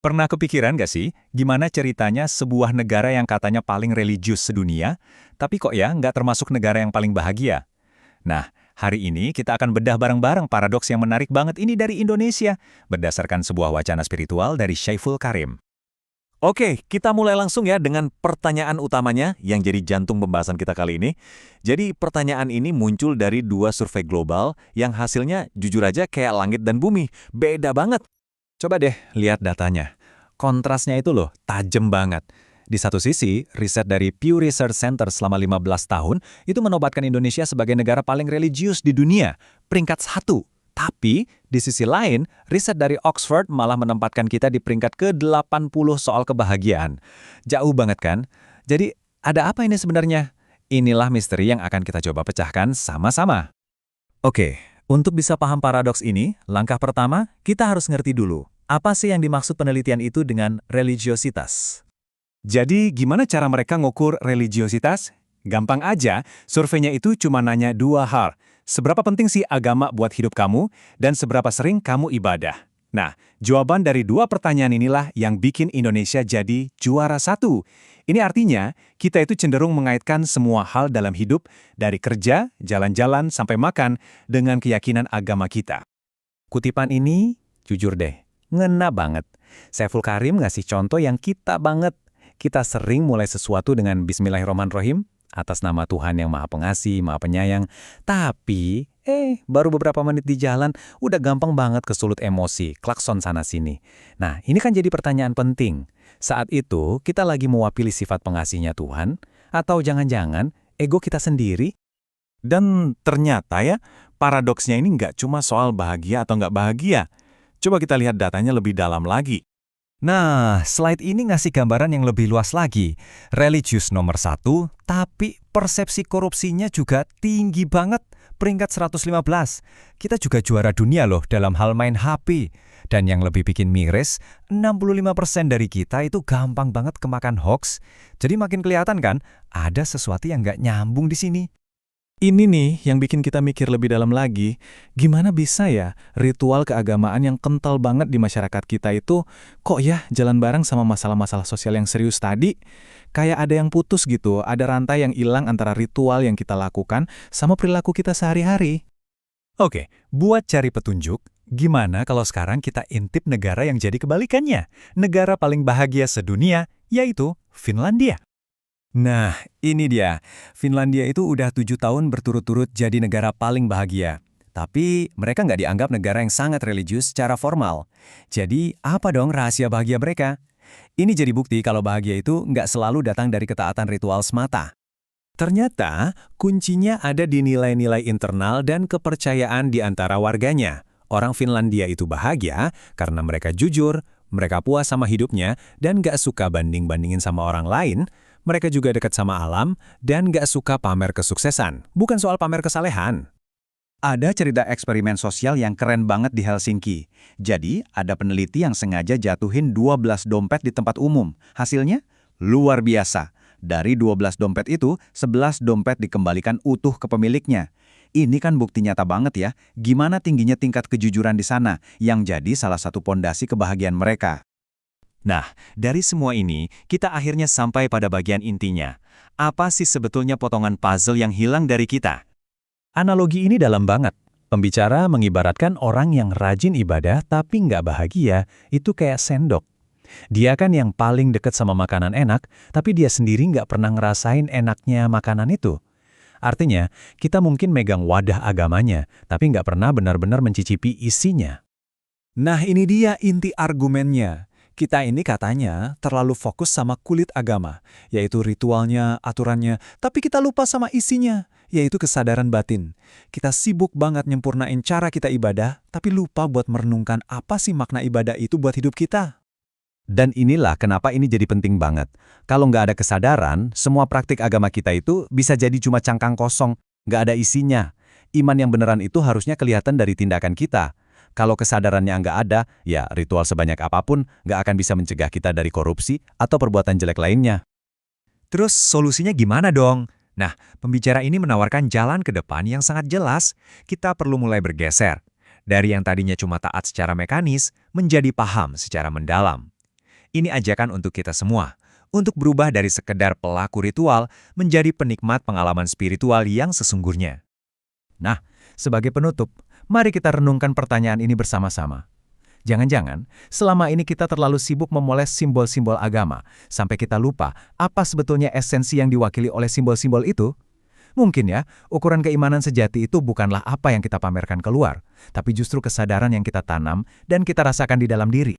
Pernah kepikiran gak sih, gimana ceritanya sebuah negara yang katanya paling religius sedunia, tapi kok ya nggak termasuk negara yang paling bahagia? Nah, hari ini kita akan bedah bareng-bareng paradoks yang menarik banget ini dari Indonesia, berdasarkan sebuah wacana spiritual dari Syaiful Karim. Oke, kita mulai langsung ya dengan pertanyaan utamanya yang jadi jantung pembahasan kita kali ini. Jadi pertanyaan ini muncul dari dua survei global yang hasilnya jujur aja kayak langit dan bumi. Beda banget. Coba deh lihat datanya. Kontrasnya itu loh, tajam banget. Di satu sisi, riset dari Pew Research Center selama 15 tahun itu menobatkan Indonesia sebagai negara paling religius di dunia, peringkat satu. Tapi, di sisi lain, riset dari Oxford malah menempatkan kita di peringkat ke-80 soal kebahagiaan. Jauh banget kan? Jadi, ada apa ini sebenarnya? Inilah misteri yang akan kita coba pecahkan sama-sama. Oke, untuk bisa paham paradoks ini, langkah pertama, kita harus ngerti dulu, apa sih yang dimaksud penelitian itu dengan religiositas? Jadi, gimana cara mereka ngukur religiositas? Gampang aja, surveinya itu cuma nanya dua hal. Seberapa penting sih agama buat hidup kamu, dan seberapa sering kamu ibadah? Nah, jawaban dari dua pertanyaan inilah yang bikin Indonesia jadi juara satu. Ini artinya, kita itu cenderung mengaitkan semua hal dalam hidup, dari kerja, jalan-jalan, sampai makan, dengan keyakinan agama kita. Kutipan ini, jujur deh, ngena banget. Syaiful Karim ngasih contoh yang kita banget. Kita sering mulai sesuatu dengan Bismillahirrahmanirrahim, atas nama Tuhan yang Maha Pengasih, Maha Penyayang. Tapi, baru beberapa menit di jalan, udah gampang banget kesulut emosi, klakson sana-sini. Nah, ini kan jadi pertanyaan penting. Saat itu, kita lagi mewakili sifat pengasihnya Tuhan, atau jangan-jangan ego kita sendiri? Dan ternyata ya, paradoksnya ini nggak cuma soal bahagia atau nggak bahagia. Coba kita lihat datanya lebih dalam lagi. Nah, slide ini ngasih gambaran yang lebih luas lagi. Religius nomor 1, tapi persepsi korupsinya juga tinggi banget, peringkat 115. Kita juga juara dunia loh dalam hal main HP. Dan yang lebih bikin miris, 65% dari kita itu gampang banget kemakan hoax. Jadi makin kelihatan kan, ada sesuatu yang nggak nyambung di sini. Ini nih yang bikin kita mikir lebih dalam lagi, gimana bisa ya ritual keagamaan yang kental banget di masyarakat kita itu kok ya jalan bareng sama masalah-masalah sosial yang serius tadi? Kayak ada yang putus gitu, ada rantai yang hilang antara ritual yang kita lakukan sama perilaku kita sehari-hari. Oke, buat cari petunjuk, gimana kalau sekarang kita intip negara yang jadi kebalikannya? Negara paling bahagia sedunia, yaitu Finlandia. Nah, ini dia. Finlandia itu udah 7 tahun berturut-turut jadi negara paling bahagia. Tapi mereka nggak dianggap negara yang sangat religius secara formal. Jadi, apa dong rahasia bahagia mereka? Ini jadi bukti kalau bahagia itu nggak selalu datang dari ketaatan ritual semata. Ternyata, kuncinya ada di nilai-nilai internal dan kepercayaan di antara warganya. Orang Finlandia itu bahagia karena mereka jujur, mereka puas sama hidupnya, dan nggak suka banding-bandingin sama orang lain. Mereka juga dekat sama alam dan nggak suka pamer kesuksesan, bukan soal pamer kesalehan. Ada cerita eksperimen sosial yang keren banget di Helsinki. Jadi, ada peneliti yang sengaja jatuhin 12 dompet di tempat umum. Hasilnya? Luar biasa. Dari 12 dompet itu, 11 dompet dikembalikan utuh ke pemiliknya. Ini kan bukti nyata banget ya, gimana tingginya tingkat kejujuran di sana, yang jadi salah satu pondasi kebahagiaan mereka. Nah, dari semua ini, kita akhirnya sampai pada bagian intinya. Apa sih sebetulnya potongan puzzle yang hilang dari kita? Analogi ini dalam banget. Pembicara mengibaratkan orang yang rajin ibadah tapi nggak bahagia, itu kayak sendok. Dia kan yang paling dekat sama makanan enak, tapi dia sendiri nggak pernah ngerasain enaknya makanan itu. Artinya, kita mungkin megang wadah agamanya, tapi nggak pernah benar-benar mencicipi isinya. Nah, ini dia inti argumennya. Kita ini katanya terlalu fokus sama kulit agama, yaitu ritualnya, aturannya, tapi kita lupa sama isinya, yaitu kesadaran batin. Kita sibuk banget nyempurnain cara kita ibadah, tapi lupa buat merenungkan apa sih makna ibadah itu buat hidup kita. Dan inilah kenapa ini jadi penting banget. Kalau nggak ada kesadaran, semua praktik agama kita itu bisa jadi cuma cangkang kosong, nggak ada isinya. Iman yang beneran itu harusnya kelihatan dari tindakan kita. Kalau kesadarannya nggak ada, ya ritual sebanyak apapun nggak akan bisa mencegah kita dari korupsi atau perbuatan jelek lainnya. Terus solusinya gimana dong? Nah, pembicara ini menawarkan jalan ke depan yang sangat jelas. Kita perlu mulai bergeser. Dari yang tadinya cuma taat secara mekanis, menjadi paham secara mendalam. Ini ajakan untuk kita semua, untuk berubah dari sekedar pelaku ritual menjadi penikmat pengalaman spiritual yang sesungguhnya. Nah, sebagai penutup, mari kita renungkan pertanyaan ini bersama-sama. Jangan-jangan, selama ini kita terlalu sibuk memoles simbol-simbol agama, sampai kita lupa apa sebetulnya esensi yang diwakili oleh simbol-simbol itu? Mungkin ya, ukuran keimanan sejati itu bukanlah apa yang kita pamerkan keluar, tapi justru kesadaran yang kita tanam dan kita rasakan di dalam diri.